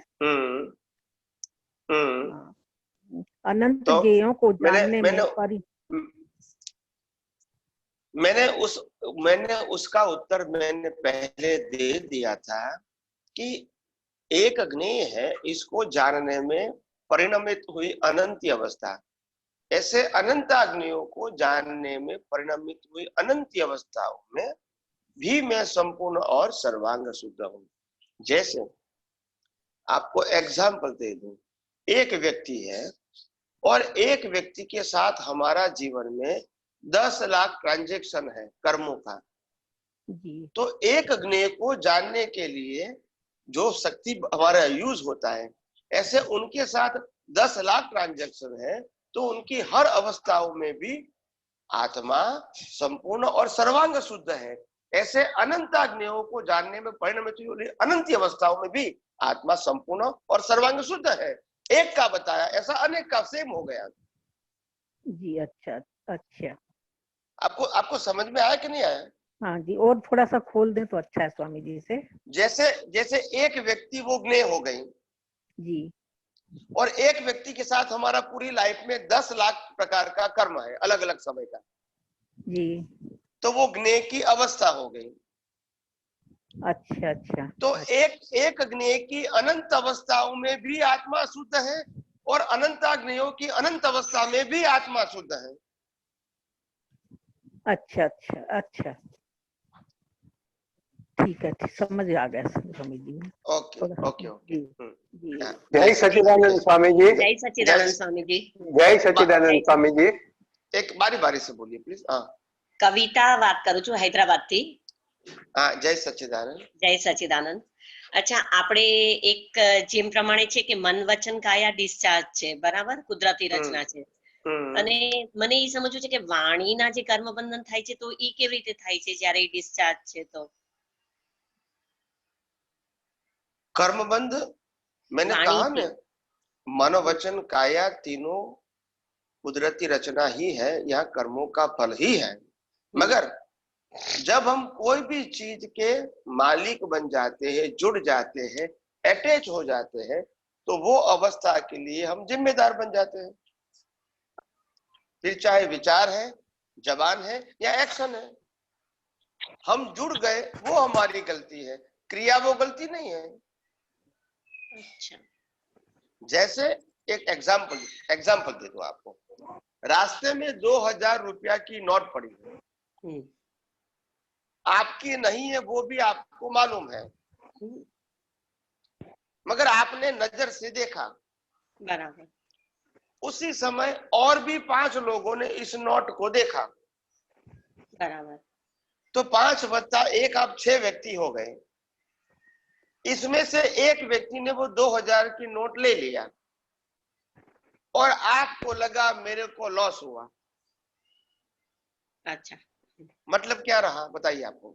Speaker 5: अनंत ज्ञेयों को जानने में
Speaker 1: मैंने उसका उत्तर मैंने पहले दे दिया था कि एक ज्ञेय है, इसको जानने में परिणमित हुई अनंत अवस्था, ऐसे अनंत अग्नियों को जानने में परिणमित हुई अनंत अवस्थाओं में भी मैं संपूर्ण और सर्वांग शुद्ध हूँ। जैसे आपको एग्जाम्पल दे दूं, एक व्यक्ति है और एक व्यक्ति के साथ हमारा जीवन में 10 लाख ट्रांजैक्शन है कर्मों का,
Speaker 5: जी।
Speaker 1: तो एक ज्ञेय को जानने के लिए जो शक्ति हमारा यूज होता है, ऐसे उनके साथ 10 लाख ट्रांजैक्शन है, तो उनकी हर अवस्थाओं में भी आत्मा संपूर्ण और सर्वांग शुद्ध है। ऐसे अनंत ज्ञेयों को जानने में परिणमित हुई अनंत अवस्थाओं में भी आत्मा संपूर्ण और सर्वांग शुद्ध है। एक का बताया, ऐसा अनेक का सेम हो गया।
Speaker 5: जी, अच्छा अच्छा।
Speaker 1: आपको समझ में आया कि नहीं आया?
Speaker 5: हाँ जी, और थोड़ा सा खोल दें तो अच्छा है स्वामी जी से।
Speaker 1: जैसे जैसे एक व्यक्ति वो ज्ञेय हो गई
Speaker 5: जी।
Speaker 1: और एक व्यक्ति के साथ हमारा पूरी लाइफ में 10 लाख प्रकार का कर्म है, अलग अलग समय का।
Speaker 5: जी।
Speaker 1: तो वो ज्ञेय की अवस्था हो गई।
Speaker 5: अच्छा अच्छा।
Speaker 1: तो एक ज्ञेय की अनंत अवस्थाओं में भी आत्मा शुद्ध है और अनंत ज्ञेयों की अनंत अवस्था में भी आत्मा शुद्ध है।
Speaker 5: अच्छा अच्छा अच्छा, ठीक है, समझ आ गया Swami ji.
Speaker 1: Okay okay okay.
Speaker 5: जी।
Speaker 6: जय सच्चिदानंद स्वामी जी।
Speaker 7: जय सच्चिदानंद स्वामी जी।
Speaker 6: जय सच्चिदानंद स्वामी जी।
Speaker 1: एक बारी बारी से बोलिए प्लीज। हाँ,
Speaker 7: कविता बात करू છું હૈદરાબાદ થી।
Speaker 1: हाँ, जय सच्चिदानंद।
Speaker 7: जय सच्चिदानंद। अच्छा, આપણે એક જેમ પ્રમાણે છે કે મન વચન કાયા ડિસ્ચાર્જ છે, બરાબર, કુદરતી રચના છે, અને મને એ સમજવું છે કે વાણીના જે કર્મ બંધન થાય છે તો ઈ કેવી રીતે થાય છે જ્યારે ઈ ડિસ્ચાર્જ છે? તો
Speaker 1: कर्मबंध मैंने कहा ना, मन वचन काया तीनों कुदरती रचना ही है, यह कर्मों का फल ही है। मगर जब हम कोई भी चीज के मालिक बन जाते हैं, जुड़ जाते हैं, अटैच हो जाते हैं, तो वो अवस्था के लिए हम जिम्मेदार बन जाते हैं। फिर चाहे विचार है, जबान है या एक्शन है, हम जुड़ गए वो हमारी गलती है, क्रिया वो गलती नहीं है।
Speaker 7: अच्छा,
Speaker 1: जैसे एक एग्जाम्पल दे दो आपको। रास्ते में 2000 रुपया की नोट पड़ी है, आपकी नहीं है वो भी आपको मालूम है, मगर आपने नजर से देखा,
Speaker 7: बराबर।
Speaker 1: उसी समय और भी 5 लोगों ने इस नोट को देखा,
Speaker 7: बराबर।
Speaker 1: तो 5 + 1 आप 6 व्यक्ति हो गए। इसमें से एक व्यक्ति ने वो 2000 की नोट ले लिया और आपको लगा मेरे को लॉस हुआ।
Speaker 7: अच्छा,
Speaker 1: मतलब क्या रहा बताइए आपको?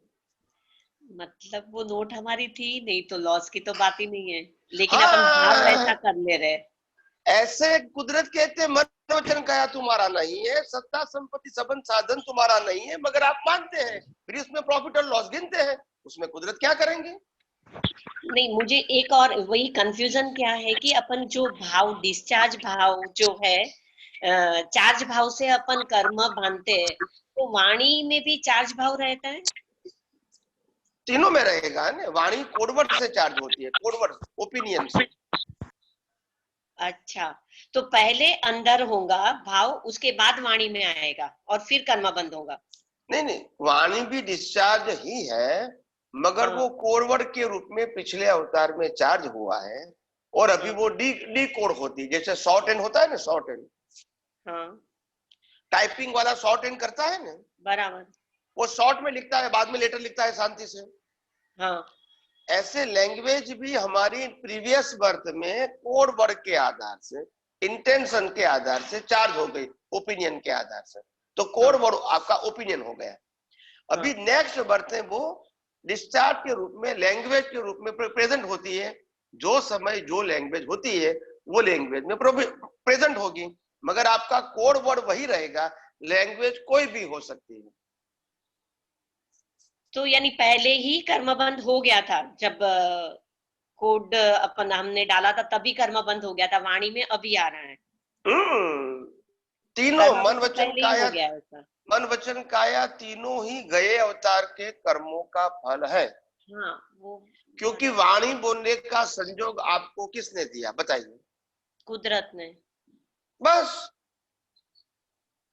Speaker 7: मतलब वो नोट हमारी थी नहीं तो लॉस की तो बात ही नहीं है, लेकिन अपन भाव ऐसा कर ले रहे।
Speaker 1: ऐसे कुदरत कहते मन वचन काया तुम्हारा नहीं है, सत्ता संपत्ति सबन साधन तुम्हारा नहीं है, मगर आप मानते हैं, फिर उसमें प्रॉफिट और लॉस गिनते हैं, उसमें कुदरत क्या करेंगे?
Speaker 7: नहीं, मुझे एक और वही कंफ्यूजन क्या है कि अपन जो भाव डिस्चार्ज भाव जो है, चार्ज भाव से अपन कर्म बांधते हैं, तो वाणी में भी चार्ज भाव रहता है?
Speaker 1: तीनों में रहेगा ना। वाणी कोडवर्ड से चार्ज होती है, कोडवर्ड ओपिनियन से।
Speaker 7: अच्छा, तो पहले अंदर होगा भाव, उसके बाद वाणी में आएगा और फिर कर्म बंद होगा?
Speaker 1: नहीं, वाणी भी डिस्चार्ज ही है, मगर वो कोडवर्ड के रूप में पिछले अवतार में चार्ज हुआ है, और अभी वो डी कोड होती है। जैसे शॉर्ट एंड होता है ना, शॉर्ट एंड, टाइपिंग वाला शॉर्ट एंड करता है ना,
Speaker 7: बराबर,
Speaker 1: वो शॉर्ट में लिखता है, बाद में लेटर लिखता है शांति से।
Speaker 7: हाँ,
Speaker 1: ऐसे लैंग्वेज भी हमारी प्रीवियस बर्थ में कोड वर्ड के आधार से, इंटेंशन के आधार से चार्ज हो गई, ओपिनियन के आधार से, तो कोड वर्ड आपका ओपिनियन हो गया। अभी नेक्स्ट बर्थ है वो डिस्चार्ज के रूप में, लैंग्वेज के रूप में प्रेजेंट होती है। जो समय जो लैंग्वेज होती है वो लैंग्वेज में प्रेजेंट होगी, मगर आपका कोड वर्ड वही रहेगा, लैंग्वेज कोई भी हो सकती है।
Speaker 7: तो यानी पहले ही कर्म बंद हो गया था, जब कोड अपन हमने डाला था तभी कर्म बंद हो गया था, वाणी में अभी आ रहा है।
Speaker 1: तीनों मन वचन काया तीनों ही गए अवतार के कर्मों का फल है।
Speaker 7: हाँ, वो
Speaker 1: क्योंकि वाणी बोलने का संजोग आपको किसने दिया बताइए?
Speaker 7: कुदरत ने।
Speaker 1: बस,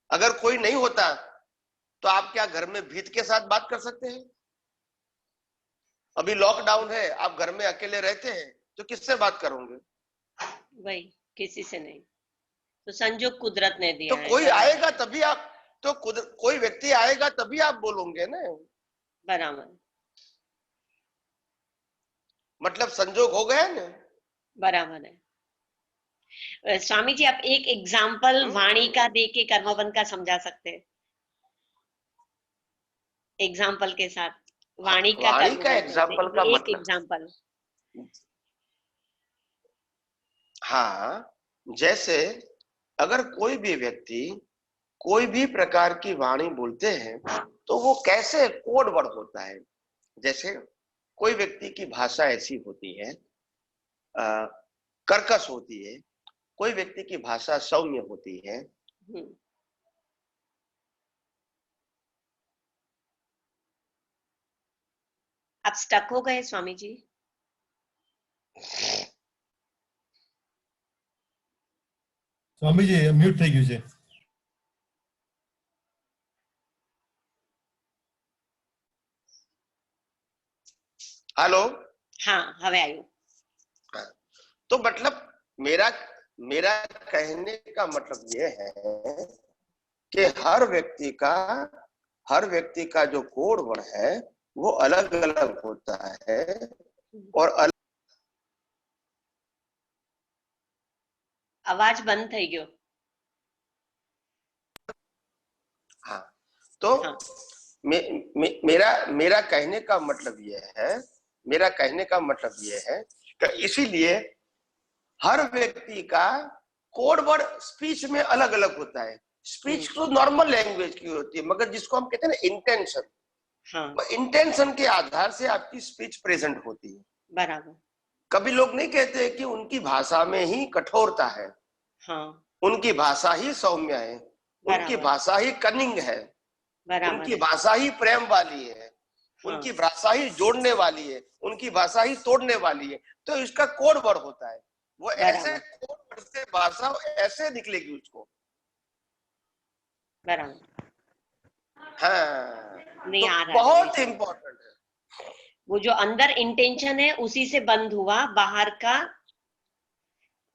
Speaker 1: अगर कोई नहीं होता तो आप क्या घर में भीत के साथ बात कर सकते हैं? अभी लॉकडाउन है, आप घर में अकेले रहते हैं, तो किससे बात करोगे?
Speaker 7: वही, किसी से नहीं। तो संजोग कुदरत ने दिया
Speaker 1: तो कोई आएगा तभी आप, तो कोई व्यक्ति आएगा तभी आप बोलोगे ना।
Speaker 7: बराबर
Speaker 1: मतलब संजोग हो गया ना।
Speaker 7: बराबर है। स्वामी जी आप एक एग्जाम्पल वाणी का दे के कर्मबंध का समझा सकते हैं, एग्जाम्पल के साथ वाणी का
Speaker 1: वाणी का
Speaker 7: कर्मबंध
Speaker 1: एग्जाम्पल का
Speaker 7: एक
Speaker 1: मतलब,
Speaker 7: एग्जाम्पल।
Speaker 1: हाँ, जैसे अगर कोई भी व्यक्ति कोई भी प्रकार की वाणी बोलते हैं तो वो कैसे कोड वर्ड होता है। जैसे कोई व्यक्ति की भाषा ऐसी होती है, कर्कश होती है, कोई व्यक्ति की भाषा सौम्य होती है।
Speaker 7: आप स्टक हो गए स्वामी जी।
Speaker 8: સ્વામીજી મ્યુટ થઈ ગયું છે।
Speaker 1: हेलो,
Speaker 7: हाँ हवे आयु।
Speaker 1: तो मतलब मेरा मेरा कहने का मतलब ये है कि हर व्यक्ति का जो कोड वर्ड है वो अलग अलग होता है और
Speaker 7: आवाज बंद થઈ ગયો।
Speaker 1: हाँ, तो
Speaker 7: हाँ।
Speaker 1: मेरा कहने का मतलब ये है कि इसीलिए हर व्यक्ति का कोड वर्ड स्पीच में अलग अलग होता है। स्पीच तो नॉर्मल लैंग्वेज की होती है, मगर जिसको हम कहते हैं ना इंटेंशन,
Speaker 7: हाँ।
Speaker 1: इंटेंशन के आधार से आपकी स्पीच प्रेजेंट होती है।
Speaker 7: बराबर।
Speaker 1: कभी लोग नहीं कहते कि उनकी भाषा में ही कठोरता है,
Speaker 7: हाँ।
Speaker 1: उनकी भाषा ही सौम्य है, उनकी भाषा ही कनिंग है, उनकी भाषा ही प्रेम वाली है, हाँ। उनकी भाषा ही जोड़ने वाली है, उनकी भाषा ही तोड़ने वाली है। तो इसका कोड वर्ड होता है, वो ऐसे कोड वर्ड से भाषा ऐसे निकलेगी उसको।
Speaker 7: बराबर।
Speaker 1: हाँ,
Speaker 7: नहीं
Speaker 1: तो
Speaker 7: आ रहा
Speaker 1: बहुत इम्पोर्टेंट है।
Speaker 7: वो जो अंदर इंटेंशन है उसी से बंद हुआ, बाहर का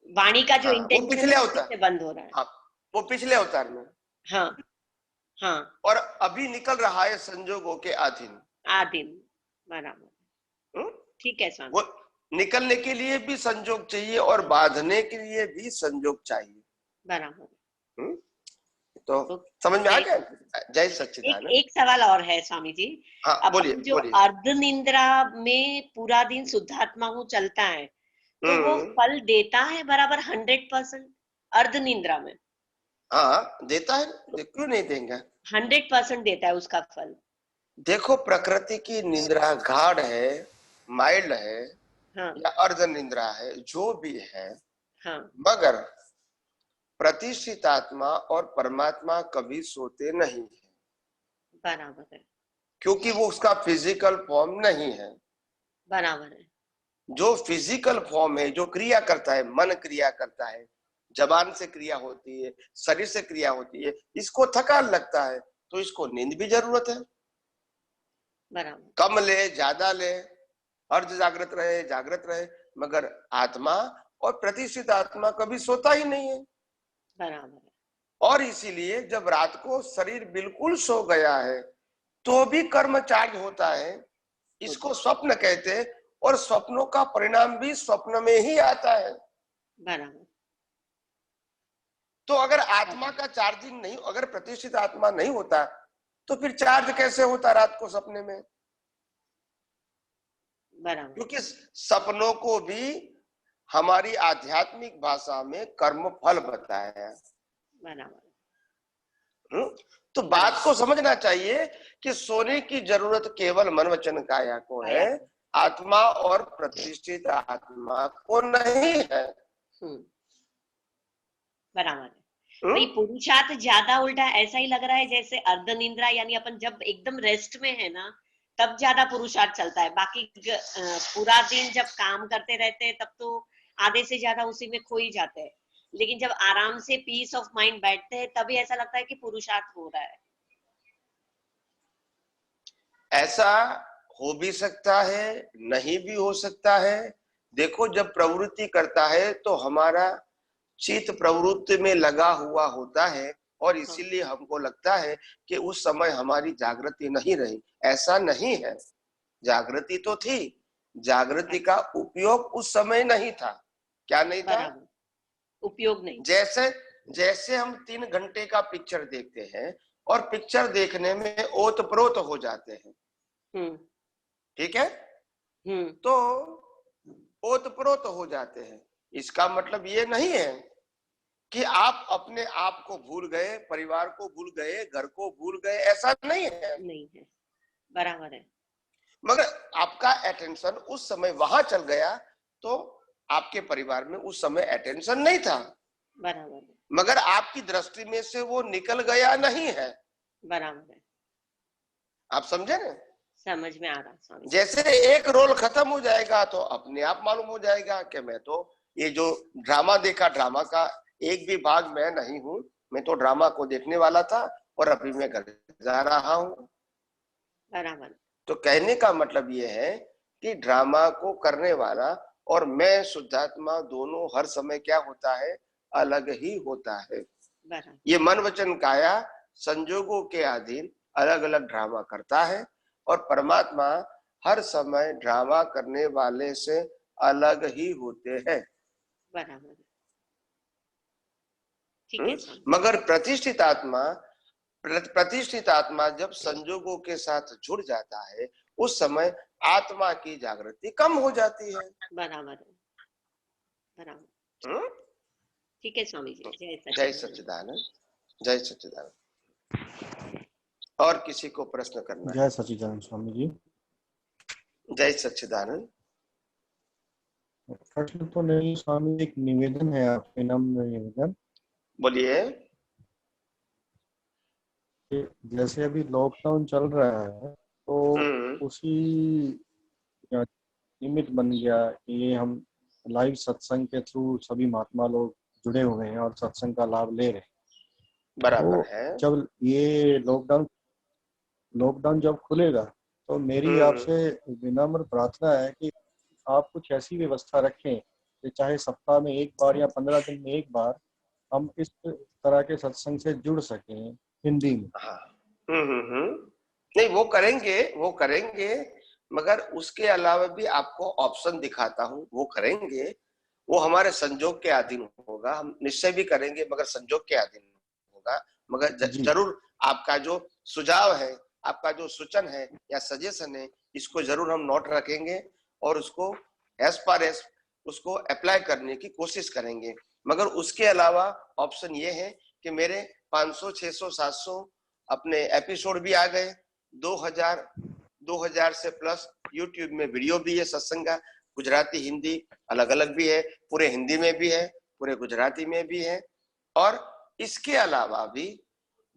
Speaker 7: वाणी का जो इंटेंशन
Speaker 1: पिछले अवतार
Speaker 7: से बंद हो रहा है।
Speaker 1: हाँ, वो पिछले अवतार में।
Speaker 7: हाँ हाँ।
Speaker 1: और अभी निकल रहा है संजोगों के अधीन।
Speaker 7: बराबर, ठीक है स्वामी।
Speaker 1: वो निकलने के लिए भी संजोग चाहिए और बांधने के लिए भी संजोग चाहिए।
Speaker 7: बराबर।
Speaker 1: तो समझ में आ गया। जय सच्चिदानंद।
Speaker 7: एक सवाल और है स्वामी जी।
Speaker 1: हाँ,
Speaker 7: अब
Speaker 1: बोलिए,
Speaker 7: जो
Speaker 1: बोलिए।
Speaker 7: अर्ध निंद्रा में पूरा दिन शुद्धात्मा हूँ चलता है तो वो फल देता है बराबर 100% अर्ध निंद्रा में?
Speaker 1: हाँ देता है, क्यों नहीं देंगे?
Speaker 7: 100% देता है उसका फल।
Speaker 1: देखो प्रकृति की निंद्रा गाढ़ है, माइल्ड है, हाँ। या अर्ध निंद्रा है, जो भी है, हाँ। मगर प्रतिष्ठित आत्मा और परमात्मा कभी सोते नहीं है।
Speaker 7: बराबर है,
Speaker 1: क्योंकि वो उसका फिजिकल फॉर्म नहीं है।
Speaker 7: बराबर है। जो
Speaker 1: फिजिकल फॉर्म है, जो क्रिया करता है, मन क्रिया करता है, जबान से क्रिया होती है, शरीर से क्रिया होती है, इसको थकान लगता है तो इसको नींद भी जरूरत है।
Speaker 7: बराबर।
Speaker 1: कम ले ज्यादा ले, अर्ध जागृत रहे जागृत रहे, मगर आत्मा और प्रतिष्ठित आत्मा कभी सोता ही नहीं है।
Speaker 7: बराबर।
Speaker 1: और इसीलिए जब रात को शरीर बिल्कुल सो गया है तो भी कर्म चार्ज होता है, इसको स्वप्न कहते हैं, और स्वप्नों का परिणाम भी स्वप्न में ही आता है।
Speaker 7: बराबर।
Speaker 1: तो अगर आत्मा का चार्जिंग नहीं, अगर प्रतिष्ठित आत्मा नहीं होता तो फिर चार्ज कैसे होता रात को सपने में?
Speaker 7: बराबर।
Speaker 1: क्योंकि सपनों को भी हमारी आध्यात्मिक भाषा में कर्म फल बताया है।
Speaker 7: बराबर।
Speaker 1: तो बात को समझना चाहिए कि सोने की जरूरत केवल मन वचन काया को है, आत्मा और प्रतिष्ठित आत्मा को नहीं है।
Speaker 7: बराबर है। नहीं, पुरुषार्थ ज्यादा उल्टा ऐसा ही लग रहा है जैसे अर्ध निंद्रा, यानी अपन जब एकदम रेस्ट में है ना तब ज्यादा पुरुषार्थ चलता है, बाकी पूरा दिन जब काम करते रहते हैं तब तो आधे से ज्यादा उसी में खो ही जाते हैं, लेकिन जब आराम से पीस ऑफ माइंड बैठते हैं तभी ऐसा लगता है कि पुरुषार्थ हो रहा है।
Speaker 1: ऐसा हो भी सकता है, नहीं भी हो सकता है। देखो जब प्रवृत्ति करता है तो हमारा चित्त प्रवृत्ति में लगा हुआ होता है और इसीलिए हमको लगता है कि उस समय हमारी जागृति नहीं रही। ऐसा नहीं है, जागृति तो थी, जागृति का उपयोग उस समय नहीं था। क्या नहीं था?
Speaker 7: बराबर, उपयोग नहीं।
Speaker 1: जैसे जैसे हम 3 घंटे का पिक्चर देखते हैं और पिक्चर देखने में ओतप्रोत हो जाते हैं, ठीक है, तो ओतप्रोत हो जाते हैं। इसका मतलब ये नहीं है कि आप अपने आप को भूल गए, परिवार को भूल गए, घर को भूल गए, ऐसा नहीं है।
Speaker 7: नहीं है, बराबर है।
Speaker 1: मगर आपका अटेंशन उस समय वहां चल गया, तो आपके परिवार में उस समय अटेंशन नहीं था।
Speaker 7: बराबर है।
Speaker 1: मगर आपकी दृष्टि में से वो निकल गया नहीं है।
Speaker 7: बराबर है।
Speaker 1: आप समझे ना?
Speaker 7: समझ में आ रहा स्वामी।
Speaker 1: जैसे एक रोल खत्म हो जाएगा तो अपने आप मालूम हो जाएगा कि मैं तो ये जो ड्रामा देखा, ड्रामा का एक भी भाग मैं नहीं हूं, मैं तो ड्रामा को देखने वाला था और अभी मैं घर जा रहा हूं।
Speaker 7: बराबर।
Speaker 1: तो कहने का मतलब ये है कि ड्रामा को करने वाला और मैं शुद्धात्मा दोनों हर समय क्या होता है? अलग ही होता है।
Speaker 7: बराबर।
Speaker 1: ये मन वचन काया संजोगों के अधीन अलग अलग ड्रामा करता है और परमात्मा हर समय ड्रामा करने वाले से अलग ही होते हैं।
Speaker 7: बराबर, ठीक है।
Speaker 1: मगर प्रतिष्ठित आत्मा जब संजोगों के साथ जुड़ जाता है, उस समय आत्मा की जागृति कम हो जाती है।
Speaker 7: बराबर है, बराबर। ठीक है स्वामी जी।
Speaker 1: जय सच्चिदानंद, जय सच्चिदानंद। और किसी को प्रश्न करना है?
Speaker 8: जय सच्चिदानंद स्वामी जी।
Speaker 1: जय सच्चिदानंद।
Speaker 8: प्रश्न तो नहीं स्वामी, एक निवेदन है आपके नम्र निवेदन।
Speaker 1: बोलिए।
Speaker 8: जैसे अभी लॉकडाउन चल रहा है तो उसी निमित्त बन गया ये हम लाइव सत्संग के थ्रू सभी महात्मा लोग जुड़े हुए हैं और सत्संग का लाभ ले रहे हैं।
Speaker 1: बराबर है।
Speaker 8: जब ये लॉकडाउन जब खुलेगा तो मेरी आपसे विनम्र प्रार्थना है कि आप कुछ ऐसी व्यवस्था रखें कि चाहे सप्ताह में एक बार या 15 दिन में एक बार हम इस तरह के सत्संग से जुड़ सकें हिंदी में।
Speaker 1: हाँ। नहीं, वो करेंगे, मगर उसके अलावा भी आपको ऑप्शन दिखाता हूँ, वो करेंगे। वो हमारे संजोग के अधीन होगा, हम निश्चय भी करेंगे मगर संजोग के अधीन होगा। मगर जरूर आपका जो सुझाव है, आपका जो सूचन है या सजेशन है, इसको जरूर हम नोट रखेंगे और उसको एज पर एज उसको अप्लाई करने की कोशिश करेंगे। मगर उसके अलावा ऑप्शन ये है कि मेरे 500, 600, 700 अपने एपिसोड भी आ गए। 2000 से प्लस यूट्यूब में वीडियो भी है सत्संग का, गुजराती हिंदी अलग अलग भी है, पूरे हिंदी में भी है, पूरे गुजराती में भी है। और इसके अलावा भी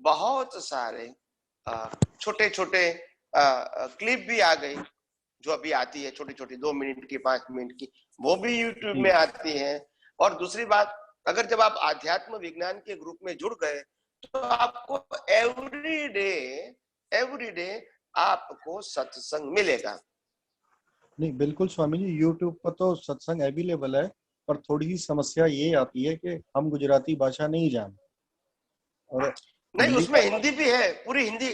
Speaker 1: बहुत सारे छोटे छोटे क्लिप भी आ गई जो अभी आती है, छोटी छोटी 2 मिनट की, 5 मिनट की, वो भी यूट्यूब में आती है। और दूसरी बात, अगर जब आप आध्यात्म विज्ञान के ग्रुप में जुड़ गए तो आपको एवरी डे आपको सत्संग मिलेगा।
Speaker 8: नहीं बिल्कुल स्वामी जी, यूट्यूब पर तो सत्संग अवेलेबल है, पर थोड़ी सी समस्या ये आती है कि हम गुजराती भाषा नहीं जानते। और
Speaker 1: नहीं, उसमें हिंदी भी है, पूरी हिंदी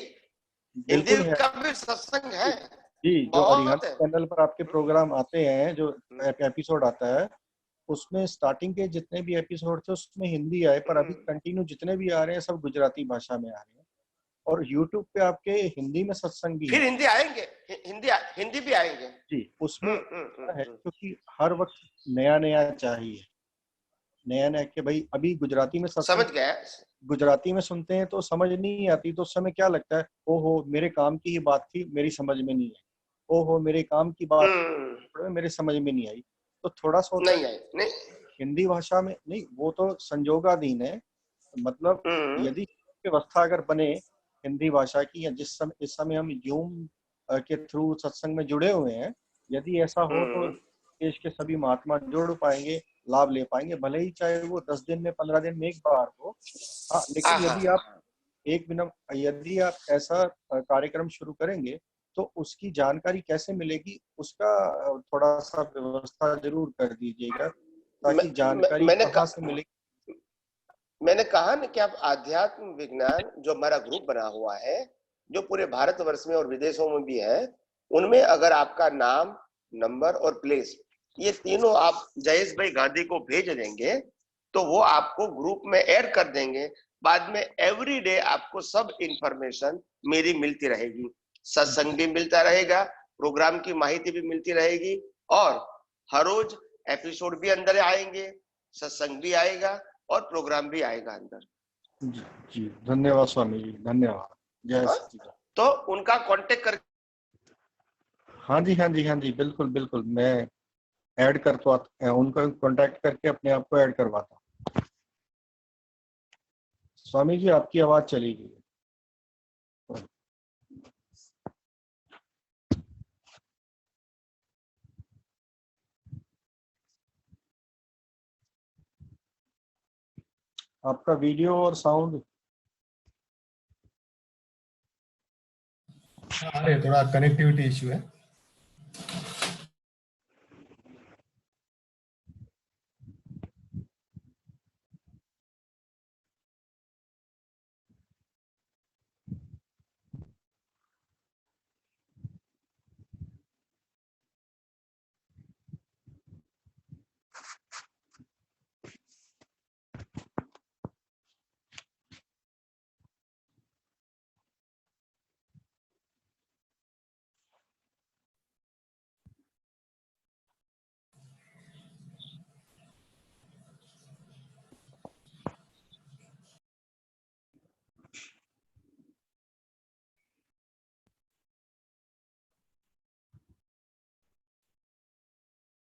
Speaker 1: का भी सत्संग है
Speaker 8: जी। जो हरियाणा चैनल पर आपके प्रोग्राम आते हैं, जो एपिसोड आता है, उसमें स्टार्टिंग के जितने भी एपिसोड थे उसमें हिंदी आए, पर अभी कंटिन्यू जितने भी आ रहे हैं सब गुजराती भाषा में आ रहे हैं। और YouTube पे आपके हिंदी में सत्संग भी
Speaker 1: फिर हिंदी आएंगे, हिंदी भी आएंगे
Speaker 8: जी। उसमें है क्योंकि हर वक्त नया नया चाहिए, नया कि भाई अभी गुजराती में सत्संग,
Speaker 1: समझ गया,
Speaker 8: गुजराती में सुनते हैं तो समझ नहीं आती, तो उस समय क्या लगता है, ओहो मेरे काम की ही बात थी, मेरी समझ में नहीं आई, ओहो मेरे काम की बात मेरे समझ में नहीं आई। तो थोड़ा सा
Speaker 1: नहीं आई, नहीं
Speaker 8: हिंदी भाषा में नहीं, वो तो संजोगाधीन है। मतलब यदि व्यवस्था अगर बने हिंदी भाषा की, या इस समय हम ज़ूम के थ्रू सत्संग में जुड़े हुए हैं, यदि ऐसा हो तो देश के सभी महात्मा जुड़ पाएंगे, लाभ ले पाएंगे, भले ही चाहे वो 10 दिन में 15 दिन में एक बार हो। हाँ, लेकिन यदि आप ऐसा कार्यक्रम शुरू करेंगे तो उसकी जानकारी कैसे मिलेगी, उसका थोड़ा सा व्यवस्था जरूर कर दीजिएगा, ताकि जानकारी कहाँ से मिलेगी।
Speaker 1: मैंने कहा ना कि आप आध्यात्म विज्ञान जो हमारा ग्रुप बना हुआ है, जो पूरे भारतवर्ष में और विदेशों में भी है, उनमें अगर आपका नाम, नंबर और प्लेस, ये तीनों आप जयेश भाई गांधी को भेज देंगे तो वो आपको ग्रुप में ऐड कर देंगे। बाद में एवरी डे आपको सब इंफॉर्मेशन मेरी मिलती रहेगी, सत्संग भी मिलता रहेगा, प्रोग्राम की माहिती भी मिलती रहेगी, और हर रोज एपिसोड भी अंदर आएंगे, सत्संग भी आएगा और प्रोग्राम भी आएगा अंदर।
Speaker 8: जी जी, धन्यवाद स्वामी जी, धन्यवाद। जय सच्चिदानंद।
Speaker 1: तो उनका कांटेक्ट कर,
Speaker 8: हाँ जी, हाँ जी, हाँ जी, बिल्कुल बिल्कुल, मैं ऐड करता, उनका कांटेक्ट करके अपने आप को ऐड करवाता। स्वामी जी आपकी आवाज चली गई। आपका वीडियो और साउंड,
Speaker 9: अरे थोड़ा कनेक्टिविटी इश्यू है।